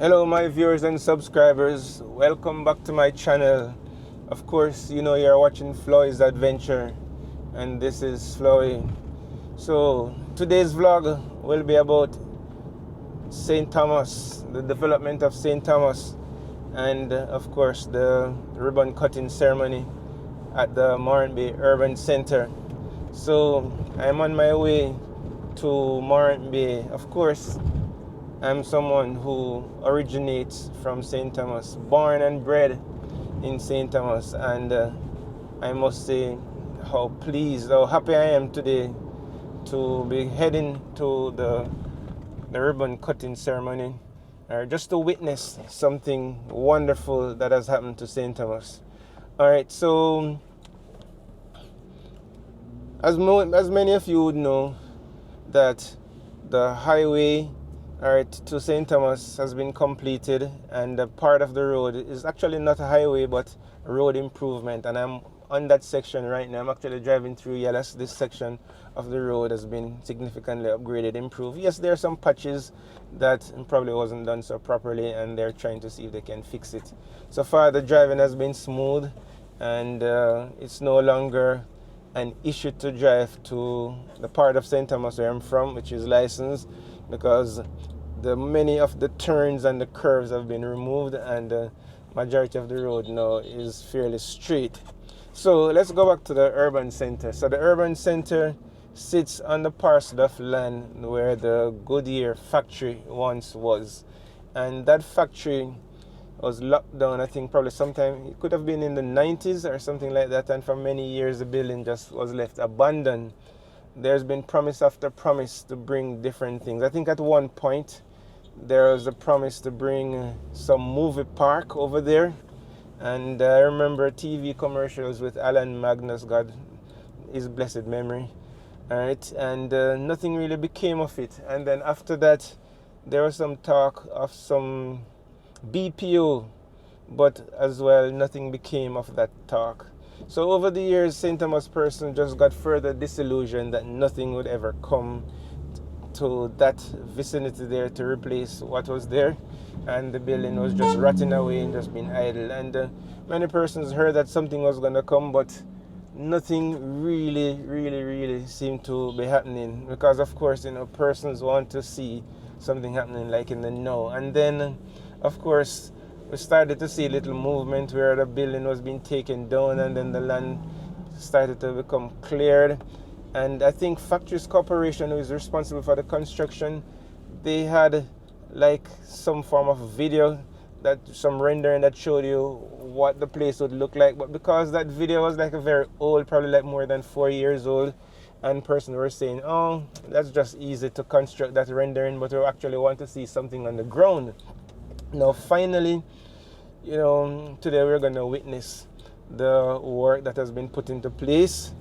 Hello my viewers and subscribers, welcome back to my channel. Of course, you know you're watching Floyd's Adventure and this is Floyd. So today's vlog will be about St. Thomas, the development of St. Thomas, and of course the ribbon cutting ceremony at the Morant BayUrban Centre. So I'm on my way to Morant Bay. Of course, I'm someone who originates from St. Thomas, born and bred in St. Thomas, and I must say how pleased, how happy I am today to be heading to the ribbon cutting ceremony, just to witness something wonderful that has happened to St. Thomas. Alright, so as many of you would know, that the highway to St. Thomas has been completed, and a part of the road is actually not a highway but a road improvement, and I'm on that section right now. I'm actually driving through Yellows. This section of the road has been significantly upgraded, improved. Yes, there are some patches that probably wasn't done so properly, and they're trying to see if they can fix it. So far the driving has been smooth, and it's no longer an issue to drive to the part of St. Thomas where I'm from, which is licensed, because many of the turns and the curves have been removed, and the majority of the road now is fairly straight. So let's go back to the urban center. So the urban center sits on the parcel of land where the Goodyear factory once was, and that factory was locked down, I think probably sometime, it could have been in the 90s or something like that, and for many years the building just was left abandoned. There's been promise after promise to bring different things. I think at one point there was a promise to bring some movie park over there, and I remember TV commercials with Alan Magnus, God his blessed memory. Alright, and nothing really became of it. And then after that there was some talk of some BPO, but as well nothing became of that talk. So over the years, St. Thomas person just got further disillusioned that nothing would ever come to that vicinity there to replace what was there, and the building was just rotting away and just being idle. And many persons heard that something was going to come, but nothing really seemed to be happening, because of course, you know, persons want to see something happening like in the now. And then of course we started to see little movement where the building was being taken down, and then the land started to become cleared. And I think Factories Corporation, who is responsible for the construction, they had like some form of video, that some rendering that showed you what the place would look like. But because that video was like a very old, probably like more than 4 years old, and persons were saying, oh, that's just easy to construct that rendering, but we actually want to see something on the ground. Now finally, you know, today we're going to witness the work that has been put into place.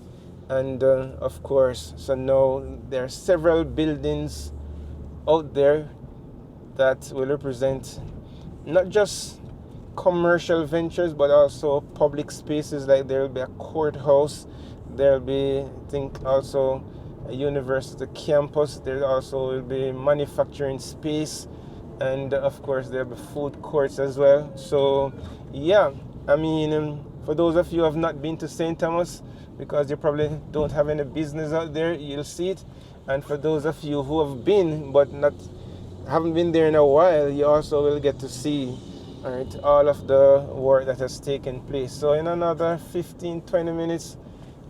And of course, so now there are several buildings out there that will represent not just commercial ventures, but also public spaces. Like there will be a courthouse, there will be, I think, also a university campus, there also will be manufacturing space, and of course there'll be food courts as well. So yeah, I mean, for those of you who have not been to St. Thomas, because you probably don't have any business out there, you'll see it. And for those of you who have been but haven't been there in a while, you also will get to see all of the work that has taken place. So in another 15-20 minutes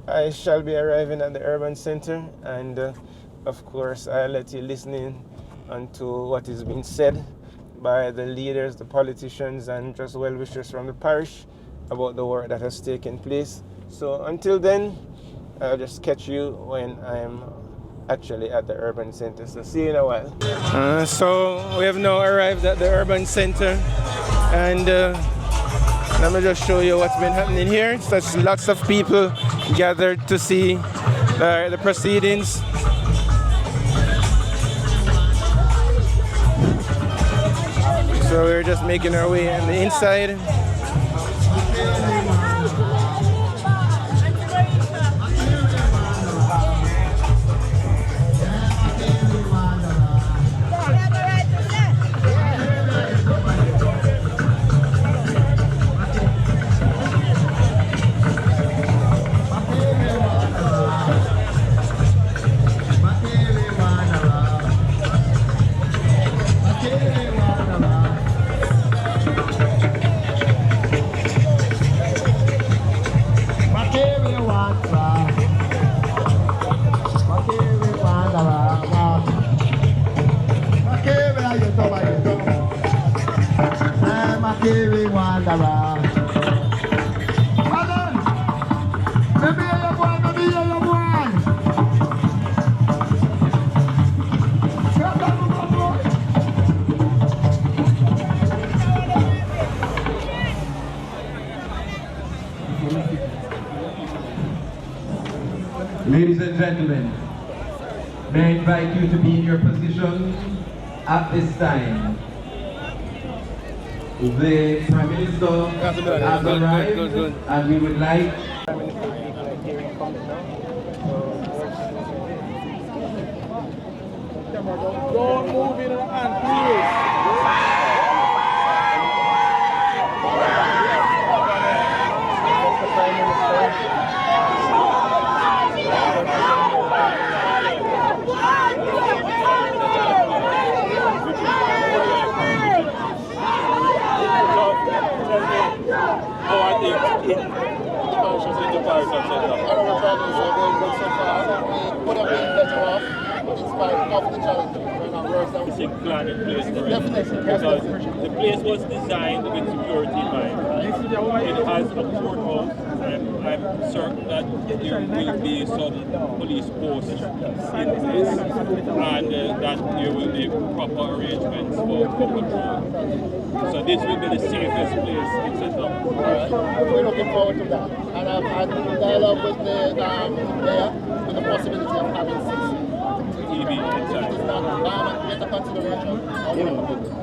I shall be arriving at the urban center, and of course I'll let you listen in onto what is being said by the leaders, the politicians, and just well-wishers from the parish about the work that has taken place. So until then, I'll just catch you when I'm actually at the urban center. So see you in a while. So we have now arrived at the urban center, and let me just show you what's been happening here. So there's lots of people gathered to see the proceedings. So we're just making our way on the inside. carry wanderer. Maybe you're boy, maybe you're boy. Ladies and gentlemen, may I invite you to be in your position at this time. The Prime Minister has arrived and we would like Don't move in and please. It's a plan in place for it because the place was designed with security in mind. It has a courthouse, and I'm certain that there will be some police posts in place, and that there will be proper arrangements for control. So this will be the safest place in St. Thomas. We're looking forward to that. And I've had dialogue with the mayor with the possibility of having TV inside. It's not yet a consideration.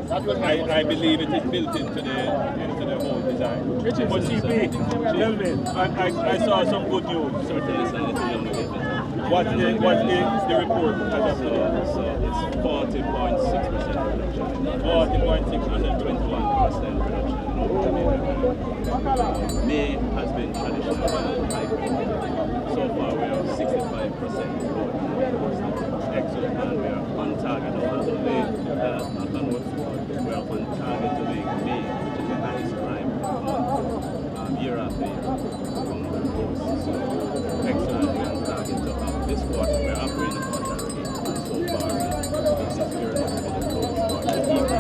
I believe it is built into the whole design. But CP, tell me, I saw some good news. What's the report as of today? So it's 40.6% reduction. 40.6%, 21% reduction. May has been traditionally high. So far we are 65%. Excellent, and we are on target. I want to lay knock on wood. We are on target to make May, which is the highest crime month, year after year, among the course. So excellent, we are on target to have this quarter. We are halfway in the quarter already, and so far this is year not to be the close quarter.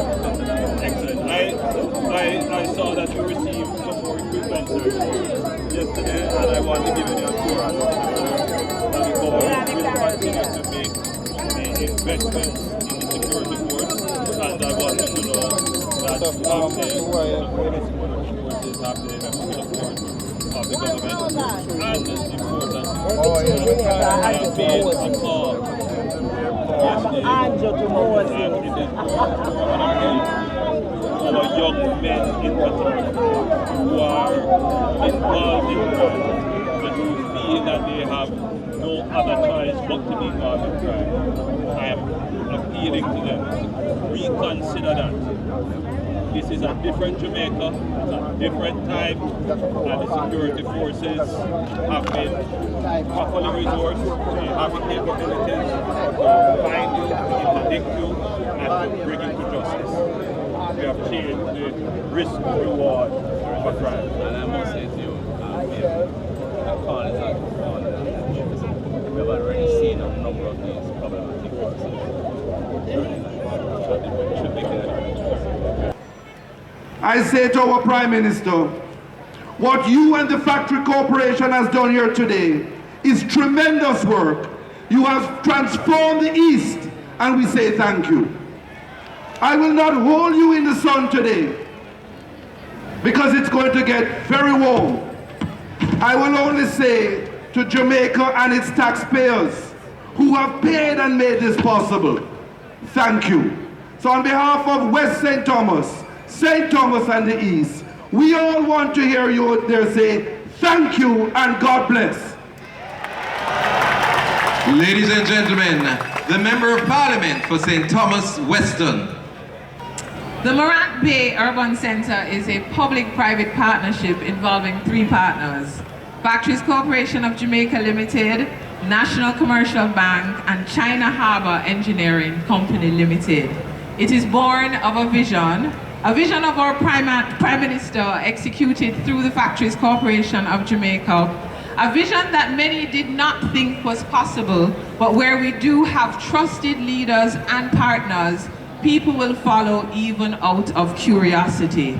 excellent. I saw that you received some more equipment, sir, yesterday, and I want to give you the assurance that the government will continue to make investments in the security force, and I want you to know that the forces have the support of the government, and it's important to be a call. Our young men in particular who are involved in crime, but who feel that they have no other choice but to be involved in crime. I am appealing to them to reconsider that. This is a different Jamaica, it's a different time, and the security forces have been properly resourced, they have the capabilities to find you, to interdict you, and to bring you to justice. We have changed the risk-reward for crime. And I must say to you, call is not on. We have already seen a number of these problematic forces. Should be clear. I say to our Prime Minister, what you and the Factory Corporation has done here today is tremendous work. You have transformed the East, and we say thank you. I will not hold you in the sun today because it's going to get very warm. I will only say to Jamaica and its taxpayers who have paid and made this possible, thank you. So on behalf of West St. Thomas and the East, we all want to hear you out there say thank you and God bless. Ladies and gentlemen, the Member of Parliament for St. Thomas Weston. The Morant BayUrban Centre is a public-private partnership involving three partners: Factories Corporation of Jamaica Limited, National Commercial Bank, and China Harbour Engineering Company Limited. It is born of a vision of our Prime Minister executed through the Factories Corporation of Jamaica, a vision that many did not think was possible, but where we do have trusted leaders and partners, people will follow even out of curiosity.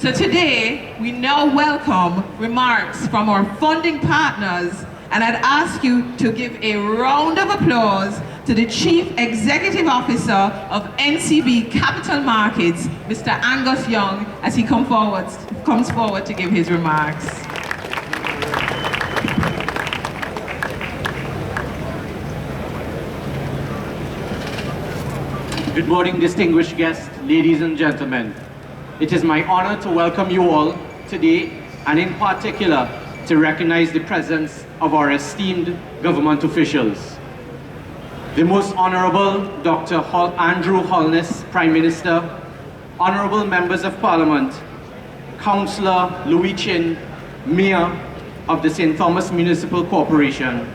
So today, we now welcome remarks from our funding partners, and I'd ask you to give a round of applause to the Chief Executive Officer of NCB Capital Markets, Mr. Angus Young, as he comes forward to give his remarks. Good morning, distinguished guests, ladies and gentlemen. It is my honor to welcome you all today, and in particular, to recognize the presence of our esteemed government officials. The Most Honorable Dr. Andrew Holness, Prime Minister, Honorable Members of Parliament, Councillor Louis Chin, Mayor of the St. Thomas Municipal Corporation,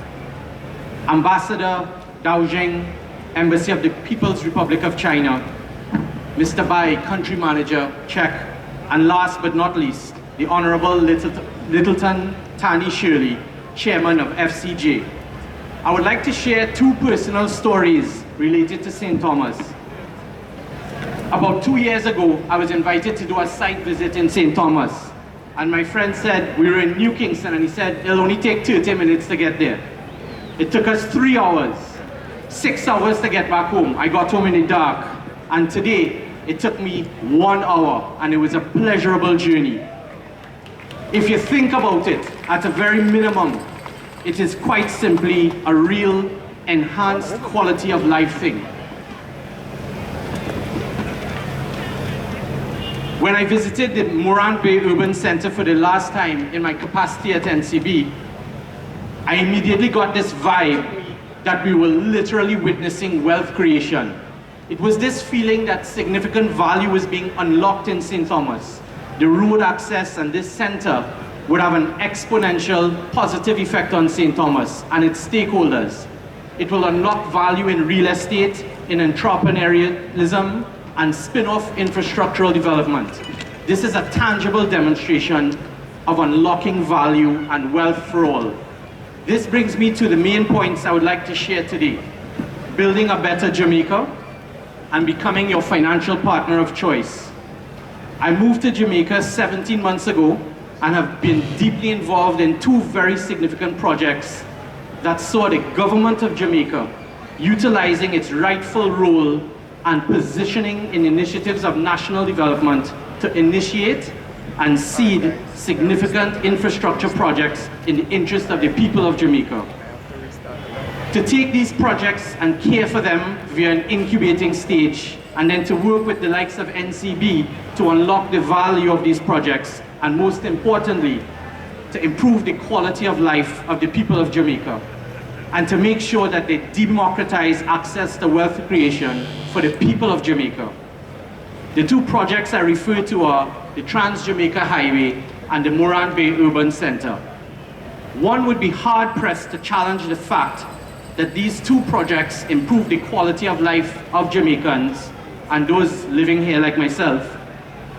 Ambassador Dao Jing, Embassy of the People's Republic of China, Mr. Bai, Country Manager, Czech, and last but not least, the Honorable Littleton Tani Shirley, Chairman of FCJ. I would like to share two personal stories related to St. Thomas. About 2 years ago, I was invited to do a site visit in St. Thomas, and my friend said, we were in New Kingston, and he said, it'll only take 30 minutes to get there. It took us 3 hours. 6 hours to get back home. I got home in the dark, and today it took me 1 hour, and it was a pleasurable journey. If you think about it, at a very minimum, it is quite simply a real enhanced quality of life thing. When I visited the Morant BayUrban Centre for the last time in my capacity at NCB, I immediately got this vibe that we were literally witnessing wealth creation. It was this feeling that significant value was being unlocked in St. Thomas. The road access and this centre would have an exponential positive effect on St. Thomas and its stakeholders. It will unlock value in real estate, in entrepreneurialism, and spin-off infrastructural development. This is a tangible demonstration of unlocking value and wealth for all. This brings me to the main points I would like to share today. Building a better Jamaica and becoming your financial partner of choice. I moved to Jamaica 17 months ago and have been deeply involved in two very significant projects that saw the government of Jamaica utilizing its rightful role and positioning in initiatives of national development to initiate and seed significant infrastructure projects in the interest of the people of Jamaica. To take these projects and care for them via an incubating stage, and then to work with the likes of NCB to unlock the value of these projects, and most importantly, to improve the quality of life of the people of Jamaica, and to make sure that they democratize access to wealth creation for the people of Jamaica. The two projects I refer to are the Trans-Jamaica Highway and the Morant BayUrban Centre. One would be hard-pressed to challenge the fact that these two projects improve the quality of life of Jamaicans and those living here like myself,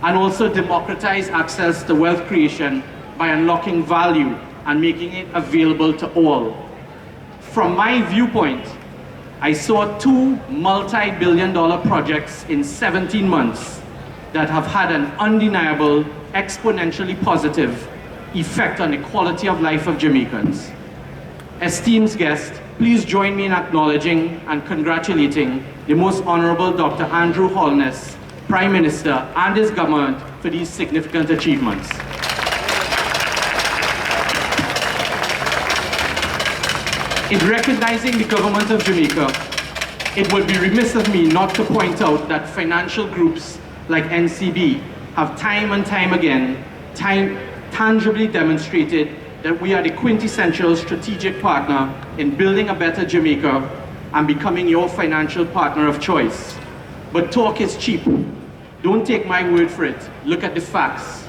and also democratize access to wealth creation by unlocking value and making it available to all. From my viewpoint, I saw two multi-billion-dollar projects in 17 months that have had an undeniable, exponentially positive effect on the quality of life of Jamaicans. Esteemed guests, please join me in acknowledging and congratulating the Most Honorable Dr. Andrew Holness, Prime Minister, and his government for these significant achievements. In recognizing the government of Jamaica, it would be remiss of me not to point out that financial groups like NCB have time and time again tangibly demonstrated that we are the quintessential strategic partner in building a better Jamaica and becoming your financial partner of choice. But talk is cheap. Don't take my word for it. Look at the facts.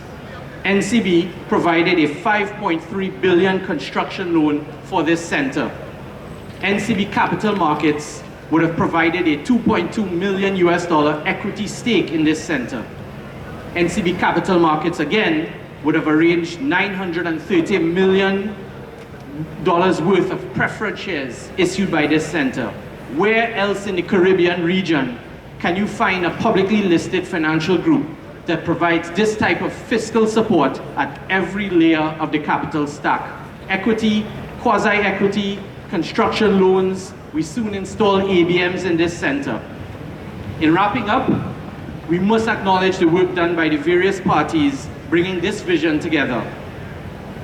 NCB provided a $5.3 billion construction loan for this center. NCB Capital Markets would have provided a $2.2 million equity stake in this center. NCB Capital Markets again would have arranged $930 million worth of preference shares issued by this center. Where else in the Caribbean region can you find a publicly listed financial group that provides this type of fiscal support at every layer of the capital stack. Equity, quasi-equity, construction loans. We soon install ABMs in this center. In wrapping up, we must acknowledge the work done by the various parties bringing this vision together.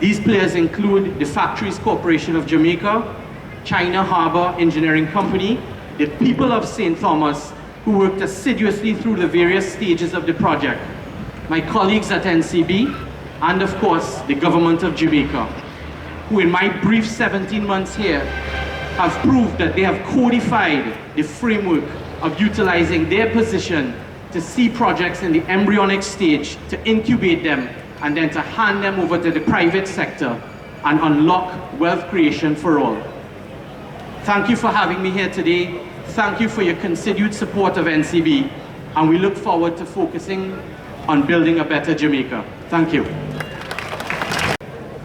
These players include the Factories Corporation of Jamaica, China Harbour Engineering Company, the people of St. Thomas, who worked assiduously through the various stages of the project, my colleagues at NCB, and of course, the government of Jamaica, who in my brief 17 months here have proved that they have codified the framework of utilizing their position to see projects in the embryonic stage, to incubate them, and then to hand them over to the private sector and unlock wealth creation for all. Thank you for having me here today. Thank you for your continued support of NCB, and we look forward to focusing on building a better Jamaica. Thank you.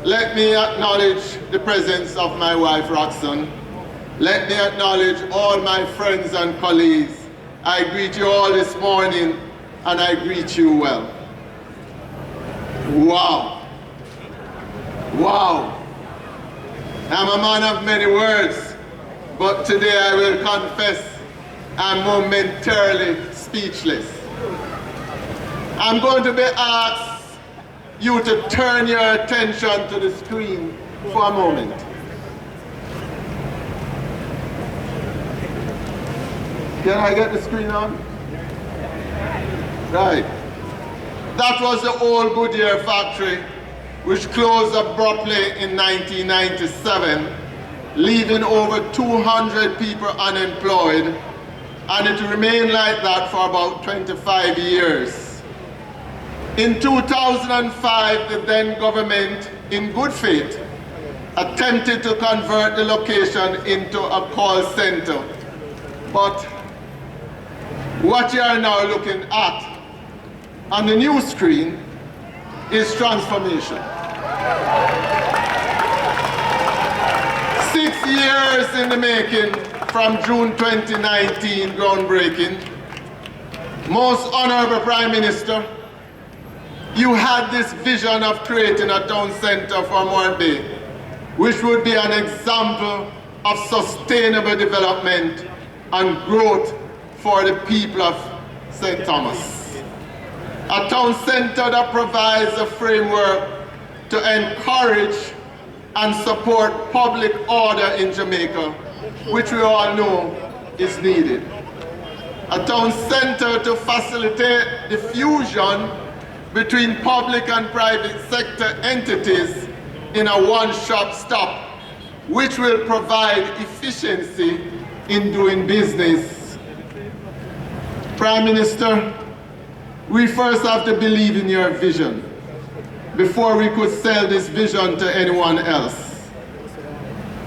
Let me acknowledge the presence of my wife, Roxanne. Let me acknowledge all my friends and colleagues. I greet you all this morning, and I greet you well. Wow. Wow. I'm a man of many words, but today I will confess I'm momentarily speechless. I'm going to be asked you to turn your attention to the screen for a moment. Can I get the screen on? Right. That was the old Goodyear factory, which closed abruptly in 1997, leaving over 200 people unemployed, and it remained like that for about 25 years. In 2005, the then government, in good faith, attempted to convert the location into a call center. But what you are now looking at on the new screen is transformation. 6 years in the making from June 2019, groundbreaking. Most Honorable Prime Minister, you had this vision of creating a town center for Morant Bay, which would be an example of sustainable development and growth for the people of St. Thomas. A town center that provides a framework to encourage and support public order in Jamaica, which we all know is needed. A town center to facilitate the fusion between public and private sector entities in a one-stop shop, which will provide efficiency in doing business. Prime Minister, we first have to believe in your vision before we could sell this vision to anyone else.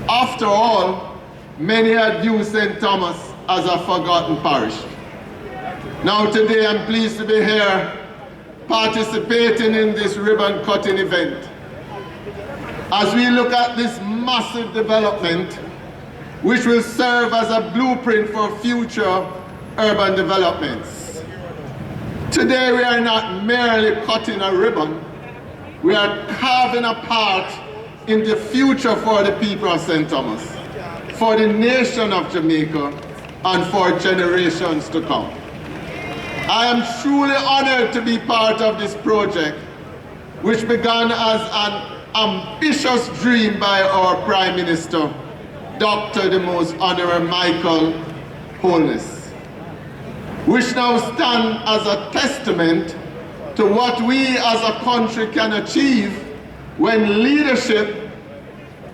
After all, many had viewed St. Thomas as a forgotten parish. Now today I'm pleased to be here participating in this ribbon cutting event. As we look at this massive development, which will serve as a blueprint for future urban developments. Today we are not merely cutting a ribbon, we are carving a part in the future for the people of St. Thomas, for the nation of Jamaica, and for generations to come. I am truly honored to be part of this project, which began as an ambitious dream by our Prime Minister, Dr. the Most Honorable Michael Holness, which now stand as a testament to what we as a country can achieve when leadership,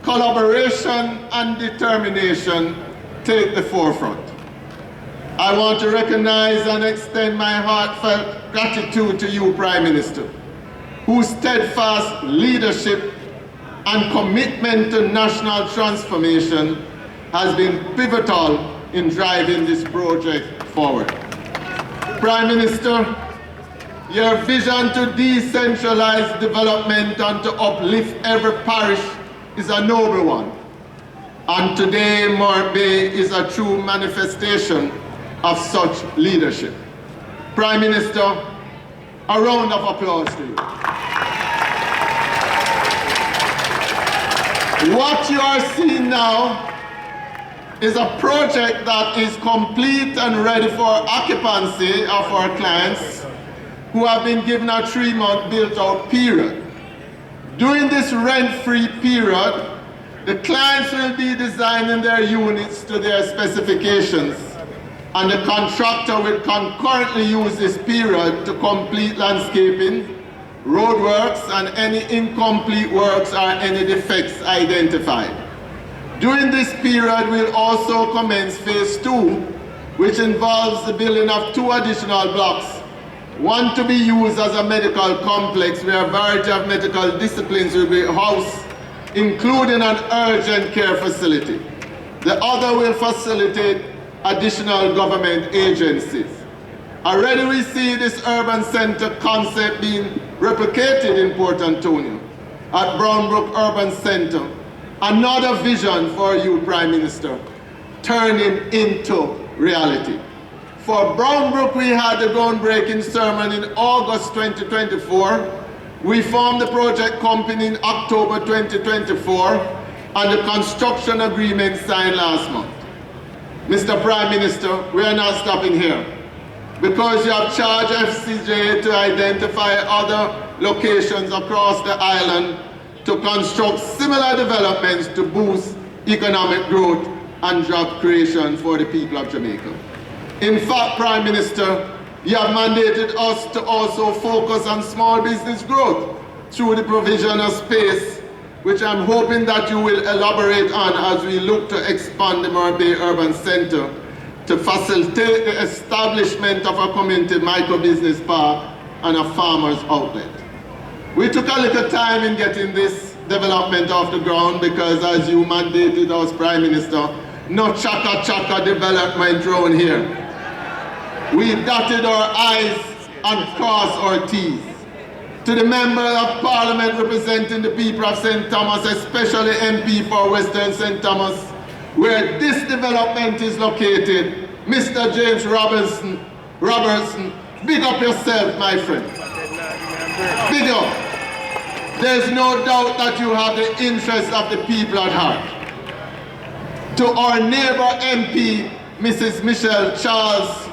collaboration, and determination take the forefront. I want to recognize and extend my heartfelt gratitude to you, Prime Minister, whose steadfast leadership and commitment to national transformation has been pivotal in driving this project forward. Prime Minister, your vision to decentralize development and to uplift every parish is a noble one. And today, Morant Bay is a true manifestation of such leadership. Prime Minister, A round of applause to you. What you are seeing now is a project that is complete and ready for occupancy of our clients who have been given a 3-month built-out period. During this rent-free period, the clients will be designing their units to their specifications, and the contractor will concurrently use this period to complete landscaping, roadworks, and any incomplete works or any defects identified. During this period, we'll also commence phase 2, which involves the building of 2 additional blocks, one to be used as a medical complex where a variety of medical disciplines will be housed, including an urgent care facility. The other will facilitate additional government agencies. Already we see this urban center concept being replicated in Port Antonio at Brownbrook Urban Center. Another vision for you, Prime Minister, turning into reality. For Brownbrook, we had the groundbreaking ceremony in August 2024. We formed the project company in October 2024, and the construction agreement signed last month. Mr. Prime Minister, we are not stopping here, because you have charged FCJ to identify other locations across the island to construct similar developments to boost economic growth and job creation for the people of Jamaica. In fact, Prime Minister, you have mandated us to also focus on small business growth through the provision of space, which I'm hoping that you will elaborate on as we look to expand the Morant BayUrban Centre to facilitate the establishment of a community micro-business park and a farmer's outlet. We took a little time in getting this development off the ground because, as you mandated us, Prime Minister, no chaka-chaka development around here. We dotted our I's and crossed our T's. To the Member of Parliament representing the people of St. Thomas, especially MP for Western St. Thomas, where this development is located, Mr. James Robertson, big up yourself, my friend. Big up. There's no doubt that you have the interests of the people at heart. To our neighbor MP, Mrs. Michelle Charles,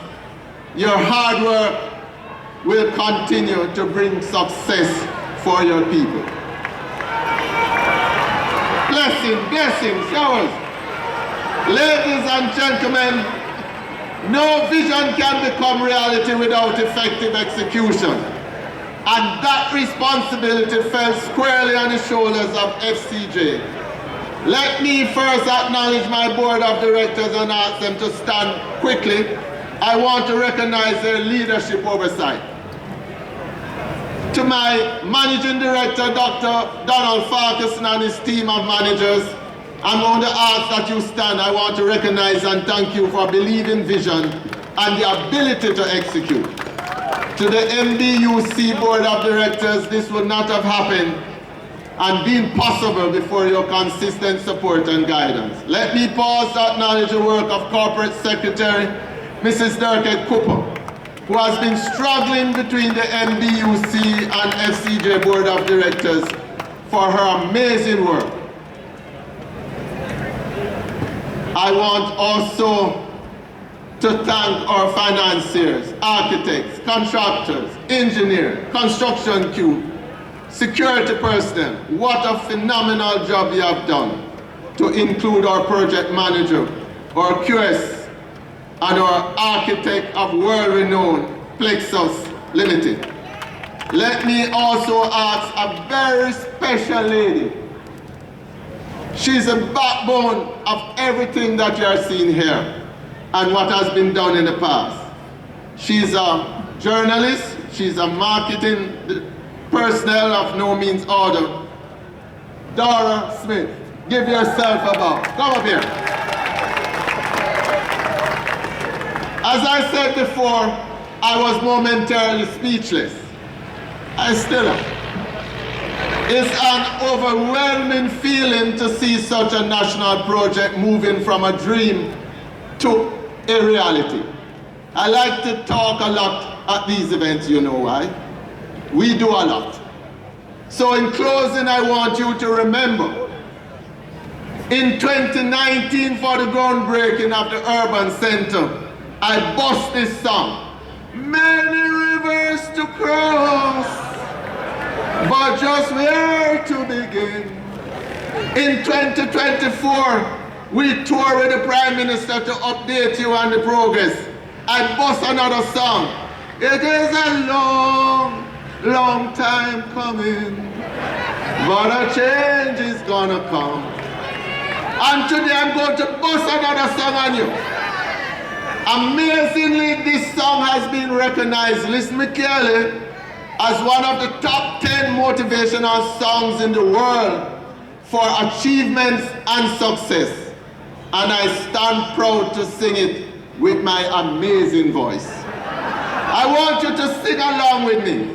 your hard work will continue to bring success for your people. Blessings, showers. Ladies and gentlemen, no vision can become reality without effective execution. And that responsibility fell squarely on the shoulders of FCJ. Let me first acknowledge my board of directors and ask them to stand quickly. I want to recognize their leadership oversight. To my managing director, Dr. Donald Farquharson, and his team of managers, I'm going to ask that you stand. I want to recognize and thank you for believing vision and the ability to execute. To the MBUC Board of Directors, this would not have happened and been possible before your consistent support and guidance. Let me pause to acknowledge the work of Corporate Secretary, Mrs. Dirkett Cooper, who has been struggling between the MBUC and FCJ Board of Directors for her amazing work. I want also to thank our financiers, architects, contractors, engineers, construction crew, security personnel. What a phenomenal job you have done, to include our project manager, our QS, and our architect of world-renowned Plexus Limited. Let me also ask a very special lady. She's the backbone of everything that you are seeing here and what has been done in the past. She's a journalist, she's a marketing personnel of no means order. Dora Smith, give yourself a bow. Come up here. As I said before, I was momentarily speechless. I still am. It's an overwhelming feeling to see such a national project moving from a dream to a reality. I like to talk a lot at these events, you know why? We do a lot. So in closing, I want you to remember, in 2019 for the groundbreaking of the Urban Centre, I bust this song. Many rivers to cross, but just where to begin? In 2024, we tour with the Prime Minister to update you on the progress. I bust another song. It is a long, long time coming, but a change is gonna come. And today I'm going to bust another song on you. Amazingly, this song has been recognized, listen me carefully, as one of the top 10 motivational songs in the world for achievements and success. And I stand proud to sing it with my amazing voice. I want you to sing along with me.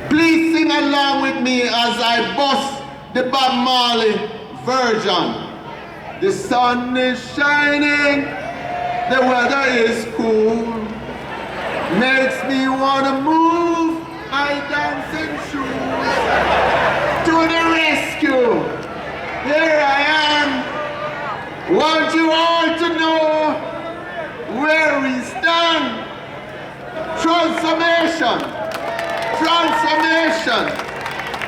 Please sing along with me as I bust the Bob Marley version. The sun is shining, the weather is cool, makes me wanna move my dancing shoes. To the rescue, here I am. Want you all to know where we stand. Transformation, transformation.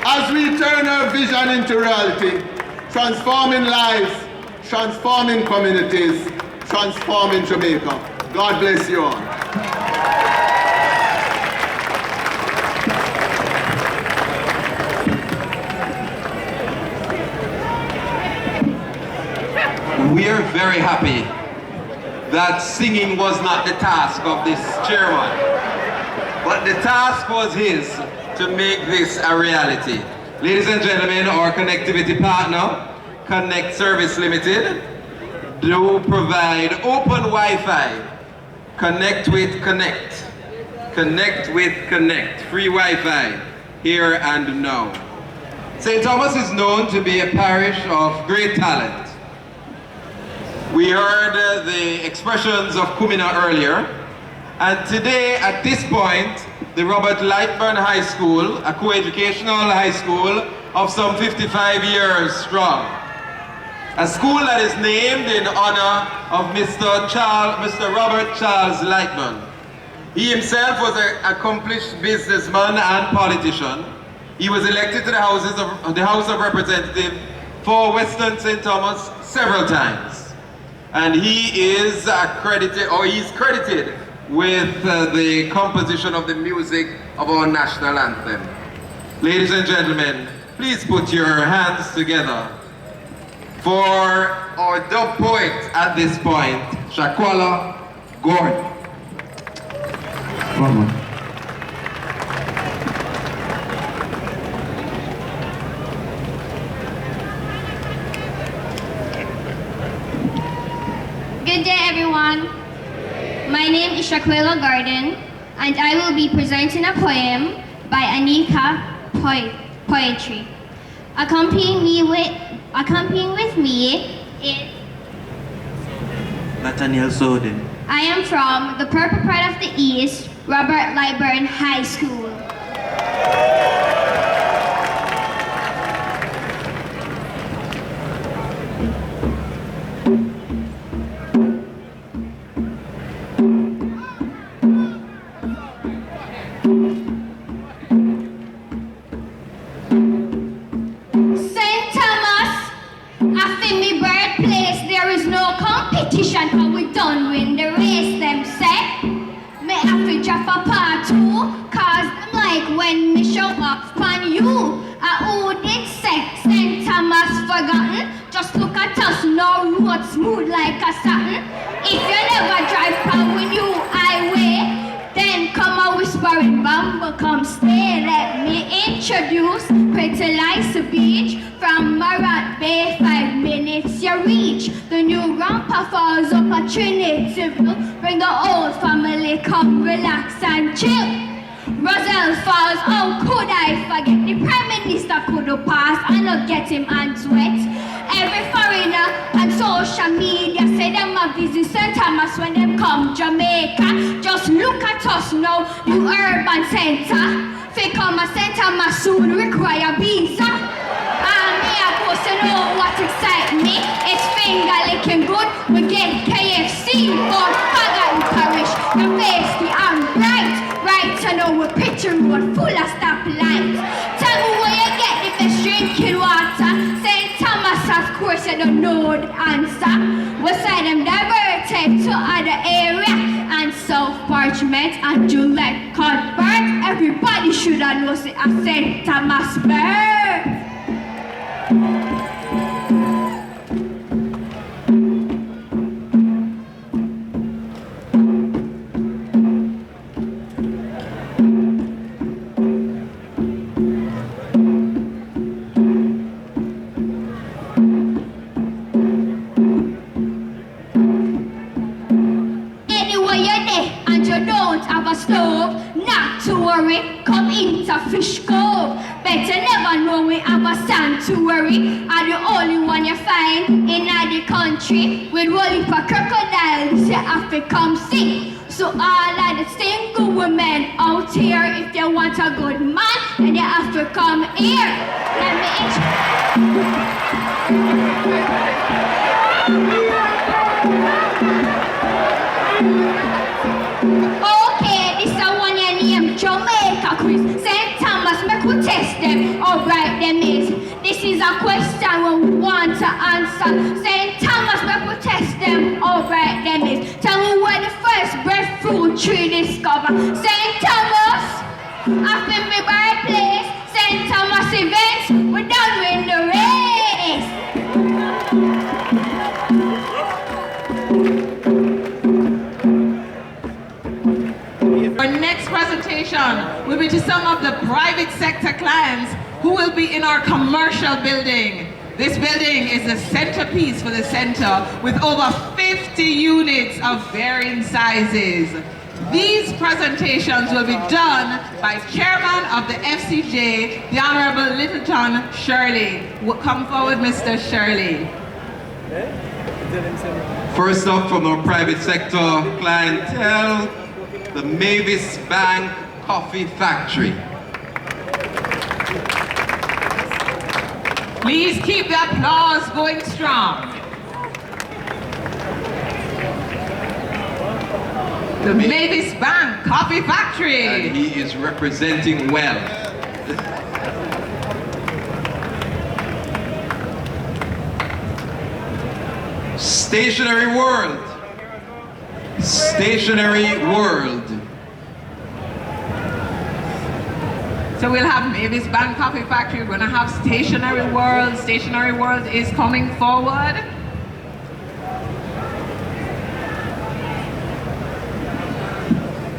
As we turn our vision into reality, transforming lives, transforming communities, transforming Jamaica. God bless you all. We are very happy that singing was not the task of this chairman, but the task was his to make this a reality. Ladies and gentlemen, our connectivity partner, Connect Service Limited, do provide open Wi-Fi. Connect with Connect. Connect with Connect. Free Wi-Fi here and now. St. Thomas is known to be a parish of great talent. We heard the expressions of Kumina earlier, and today at this point, the Robert Lightburn High School, a co-educational high school of some 55 years strong. A school that is named in honor of Mr. Robert Charles Lightburn. He himself was an accomplished businessman and politician. He was elected to the House of Representatives for Western St. Thomas several times. And he is he's credited with the composition of the music of our national anthem. Ladies and gentlemen, please put your hands together for our dub poet at this point, Shakwala Gordon. One more. Good day, everyone. My name is Shakwala Gordon, and I will be presenting a poem by Anika Poetry. Accompanying with me is Nathaniel Soden. I am from the Purple Pride of the East, Robert Lightburn High School. How we done win the race, them say. Me have to drop a part two, cause I'm like when me show up on you. Who did say St. Thomas forgotten? Just look at us, no road smooth like a satin. If you never drive power with you highway, then come a whispering bumble, come stay. Let me introduce Pretty Lights Beach. From Morant Bay, 5 minutes you reach. The new rampa falls up at Trinityville. Bring the old family, come relax and chill. Roselle Falls, how could I forget? The Prime Minister could have passed and not get him hands wet. every foreigner on social media say them a visit St. Thomas when them come Jamaica. Just look at us now, you urban center. Fi come a St. Thomas soon require visa. Me a post to know what excites me. It's finger licking good. We get KFC or Hagan Parish. The face the arm bright. Right to know we picture road full of stoplights. Tell me where you get the best drinking water. St. Thomas, of course, you don't know the answer. We say them diverted to other area. And South Parchment and Juliet Cuthbert. Everybody should have known it a St. Thomas birth. Come into Fish Cove. Better never know we have a sanctuary. Are the only one you find in the country. With rolling for crocodiles, you have to come see. So all of the single women out here, if you want a good man, then you have to come here. Let Jamaica quiz. St. Thomas, make we test them. Alright, them is. This is a question we want to answer. St. Thomas, make we test them. Alright, them is. Tell me where the first breadfruit tree discovered. St. Thomas, I've been my birthplace. St. Thomas events, we're done with the race. Our next presentation will be to some of the private sector clients who will be in our commercial building. This building is the centerpiece for the center with over 50 units of varying sizes. These presentations will be done by Chairman of the FCJ, the Honorable Littleton Shirley. Come forward, Mr. Shirley. First up from our private sector clientele, the Mavis Bank Coffee Factory. Please keep the applause going strong. The Mavis Bank Coffee Factory. And he is representing well. Stationary World. Stationary World. So we'll have Mavis Bank Coffee Factory. We're going to have Stationary World. Stationary World is coming forward.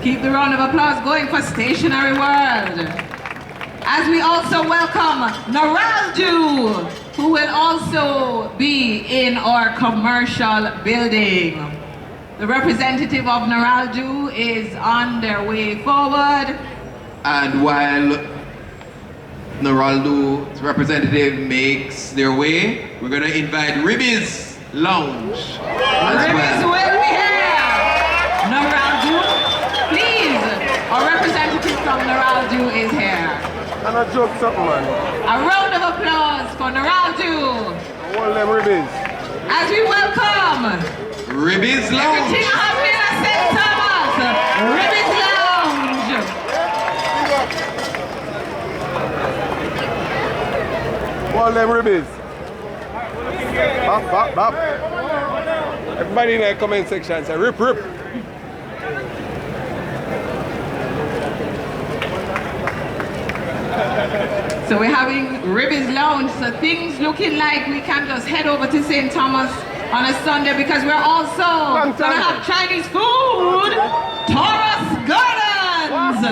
Keep the round of applause going for Stationary World. As we also welcome Naraldu, who will also be in our commercial building. The representative of Naraldu is on their way forward. And while Naraldu's representative makes their way, we're going to invite Ribby's Lounge as Ribby's well. will be here. Naraldu, please. Our representative from Naraldu is here. And a joke something, man. A round of applause for Naraldu. All them Ribbies. As we welcome Ribby's Lounge. everything happening at St. Thomas. Ribby's Lounge. All them Ribbies. Bop, bop, bop. Everybody in the comment section say rip, rip. So we're having Ribby's Lounge, so things looking like we can just head over to St. Thomas on a Sunday because we're also going to have Chinese food. Taurus Gardens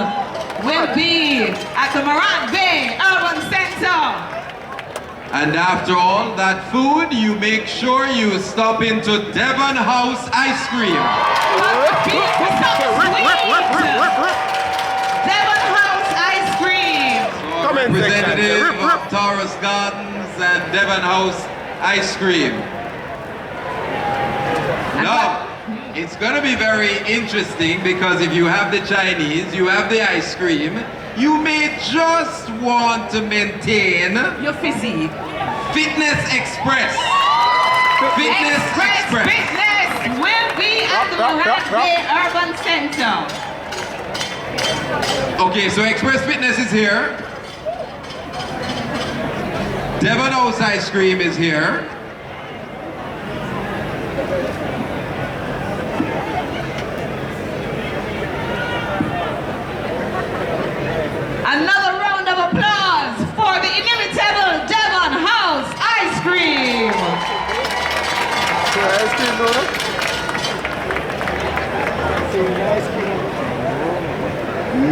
will be at the Morant BayUrban Centre. And after all that food, you make sure you stop into Devon House Ice Cream. Devon House Ice Cream. So representative of Taurus Gardens and Devon House ice cream. Now, it's going to be very interesting because if you have the Chinese, you have the ice cream, you may just want to maintain your physique. Fitness Express. Fitness Express. Fitness will be at the Morant BayUrban Centre. Okay, so Express Fitness is here. Devon House Ice Cream is here. Another round of applause for the inimitable Devon House Ice Cream.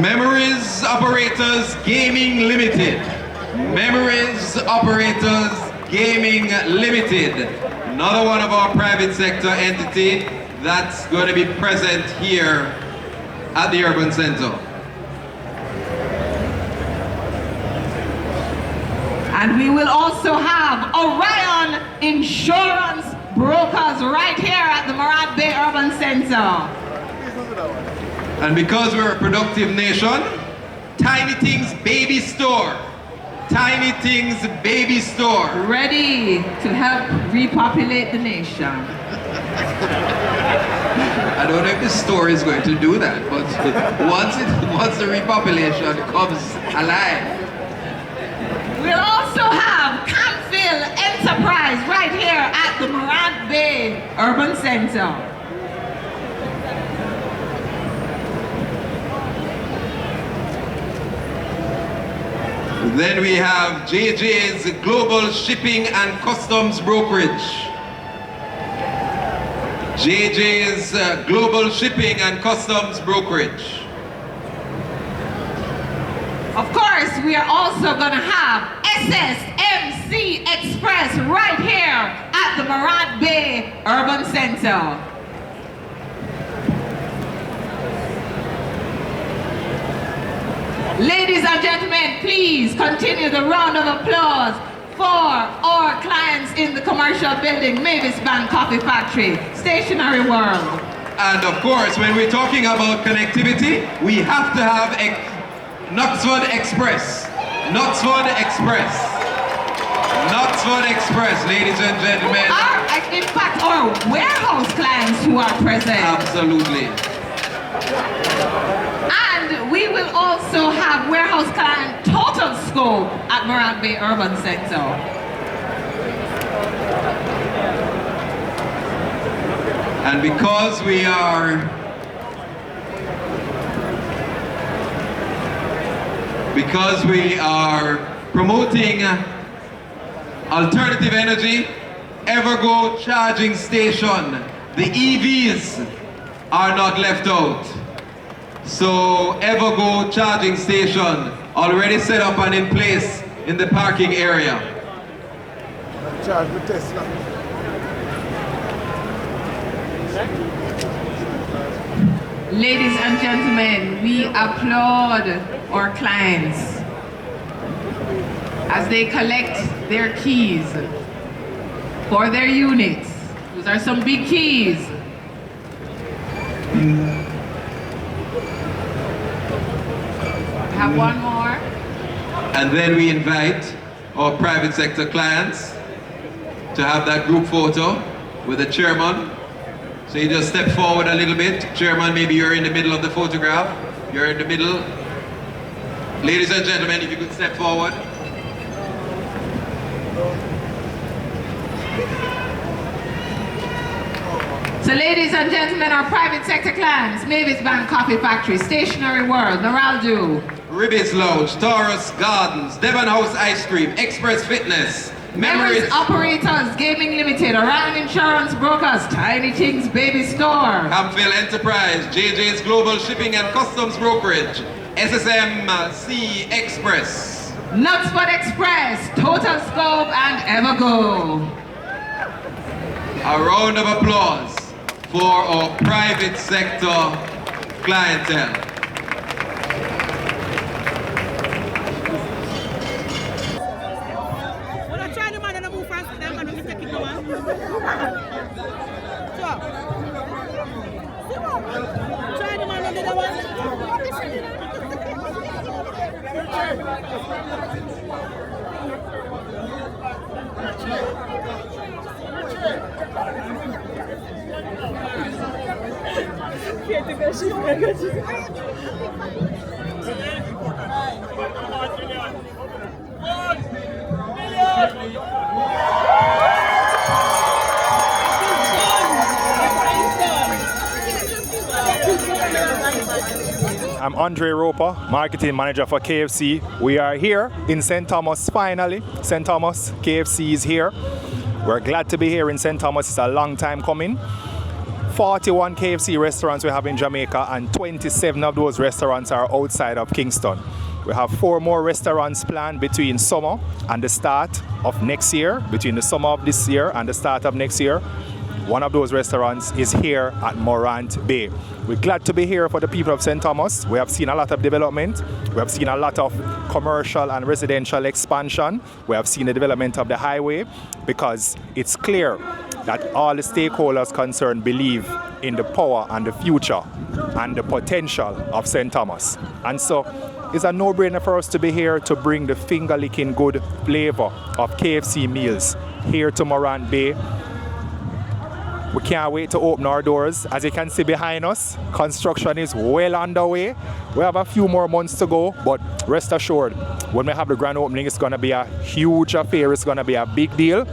Memories Operators Gaming Limited. Memories Operators Gaming Limited. Another one of our private sector entity that's going to be present here at the Urban Centre. And we will also have Orion Insurance Brokers right here at the Morant BayUrban Centre. And because we're a productive nation, Tiny Things Baby Store. Tiny Things Baby Store. Ready to help repopulate the nation. I don't know if the store is going to do that, but once the repopulation comes alive. We'll also have Canfield Enterprise right here at the Morant BayUrban Centre. Then we have JJ's Global Shipping and Customs Brokerage. JJ's Global Shipping and Customs Brokerage. Of course, we are also going to have SSMC Express right here at the Morant BayUrban Centre. Ladies and gentlemen, please continue the round of applause for our clients in the commercial building, Mavis Bank Coffee Factory, Stationery World. And of course, when we're talking about connectivity, we have to have Knutsford Express. Knutsford Express. Knutsford Express, ladies and gentlemen. In fact, our warehouse clients who are present. Absolutely. And we will also have warehouse client Total Scope at Morant BayUrban Centre. And because we are promoting alternative energy, Evergo charging station, the EVs are not left out. So Evergo charging station already set up and in place in the parking area. Ladies and gentlemen, we applaud our clients as they collect their keys for their units. Those are some big keys. Have one more. And then we invite our private sector clients to have that group photo with the chairman. So you just step forward a little bit. Chairman, maybe you're in the middle of the photograph. You're in the middle. Ladies and gentlemen, if you could step forward. So ladies and gentlemen, our private sector clients, Mavis Bank Coffee Factory, Stationery World, Noraldu, Ribbons Lounge, Taurus Gardens, Devon House Ice Cream, Express Fitness, Memories Operators Gaming Limited, Orion Insurance Brokers, Tiny Things Baby Store, Campfield Enterprise, JJ's Global Shipping and Customs Brokerage, SSMC Express, Knutsford Express, Total Scope, and Evergo. A round of applause for our private sector clientele. When I try to man and I move fast, them and we take it I'm Andre Roper, marketing manager for KFC. We are here in St. Thomas finally. St. Thomas, KFC is here. We're glad to be here in St. Thomas. It's a long time coming. 41 KFC restaurants we have in Jamaica, and 27 of those restaurants are outside of Kingston. We have 4 more restaurants planned between summer and the start of next year, between the summer of this year and the start of next year. One of those restaurants is here at Morant Bay. We're glad to be here for the people of St. Thomas. We have seen a lot of development. We have seen a lot of commercial and residential expansion. We have seen the development of the highway, because it's clear that all the stakeholders concerned believe in the power and the future and the potential of St. Thomas. And so it's a no-brainer for us to be here to bring the finger-licking good flavor of KFC meals here to Morant Bay. We can't wait to open our doors. As you can see behind us, construction is well underway. We have a few more months to go, but rest assured, when we have the grand opening, it's going to be a huge affair. It's going to be a big deal,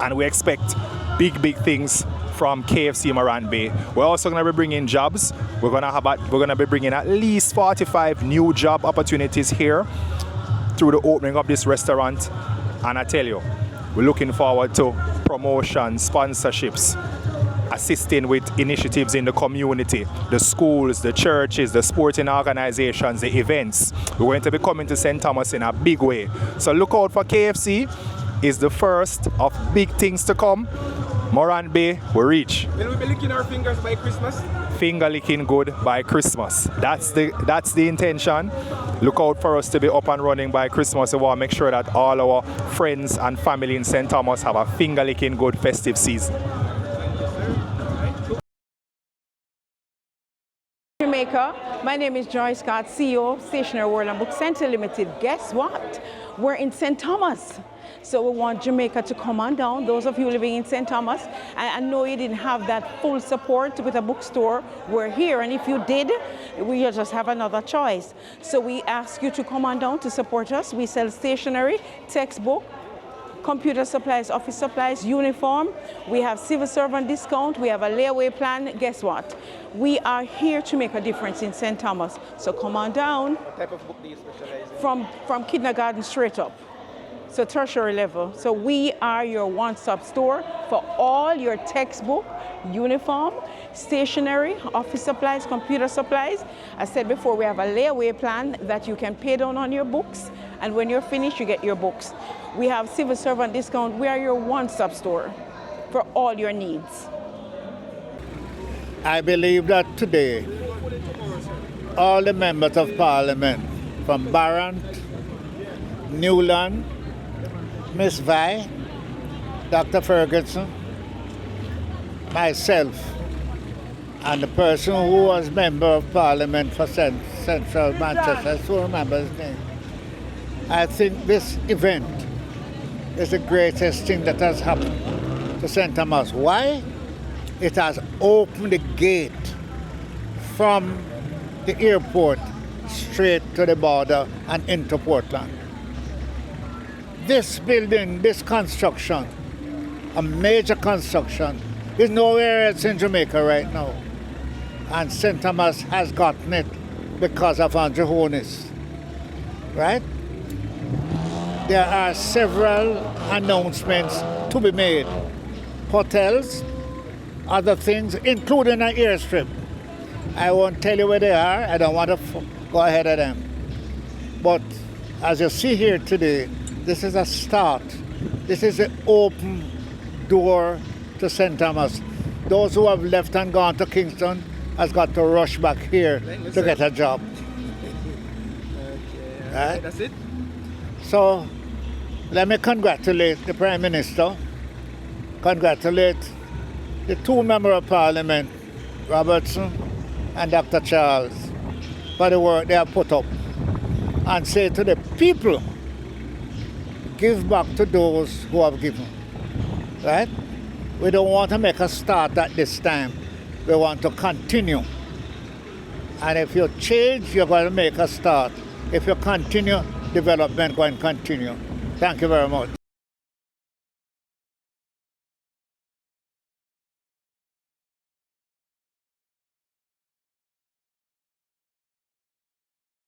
and we expect big things from KFC Morant Bay. We're also going to be bringing jobs. We're going to be bringing at least 45 new job opportunities here through the opening of this restaurant. And I tell you, we're looking forward to promotions, sponsorships, assisting with initiatives in the community, the schools, the churches, the sporting organizations, the events. We're going to be coming to St. Thomas in a big way. So look out for KFC. It's the first of big things to come. Morant Bay will reach. Will we be licking our fingers by Christmas? Finger licking good by Christmas. That's the intention. Look out for us to be up and running by Christmas. We want to make sure that all our friends and family in St. Thomas have a finger licking good festive season. Jamaica. My name is Joy Scott, CEO, Stationery World and Book Centre Limited. Guess what? We're in St. Thomas. So we want Jamaica to come on down, those of you living in St. Thomas. I know you didn't have that full support with a bookstore. We're here, and if you did, we just have another choice. So we ask you to come on down to support us. We sell stationery, textbook, computer supplies, office supplies, uniform. We have civil servant discount. We have a layaway plan. Guess what? We are here to make a difference in St. Thomas. So come on down. What type of book do you specialize in? From kindergarten straight up. So tertiary level. So we are your one-stop store for all your textbook, uniform, stationery, office supplies, computer supplies. I said before, we have a layaway plan that you can pay down on your books, and when you're finished, you get your books. We have civil servant discount. We are your one-stop store for all your needs. I believe that today, all the members of Parliament from Barron, Newland, Miss Vi, Dr. Ferguson, myself, and the person who was Member of Parliament for Central Manchester, I still remember his name. I think this event is the greatest thing that has happened to St. Thomas. Why? It has opened the gate from the airport straight to the border and into Portland. This building, this construction, a major construction, is nowhere else in Jamaica right now. And St. Thomas has gotten it because of Andrew Honis, right? There are several announcements to be made. Hotels, other things, including an airstrip. I won't tell you where they are. I don't want to go ahead of them. But as you see here today, this is a start. This is an open door to St. Thomas. Those who have left and gone to Kingston has got to rush back here to get a job. Okay, right? That's it? So let me congratulate the Prime Minister, congratulate the two members of Parliament, Robertson and Dr. Charles, for the work they have put up. and say to the people, give back to those who have given, right? We don't want to make a start at this time. We want to continue. And if you change, you're going to make a start. If you continue, development going to continue. Thank you very much.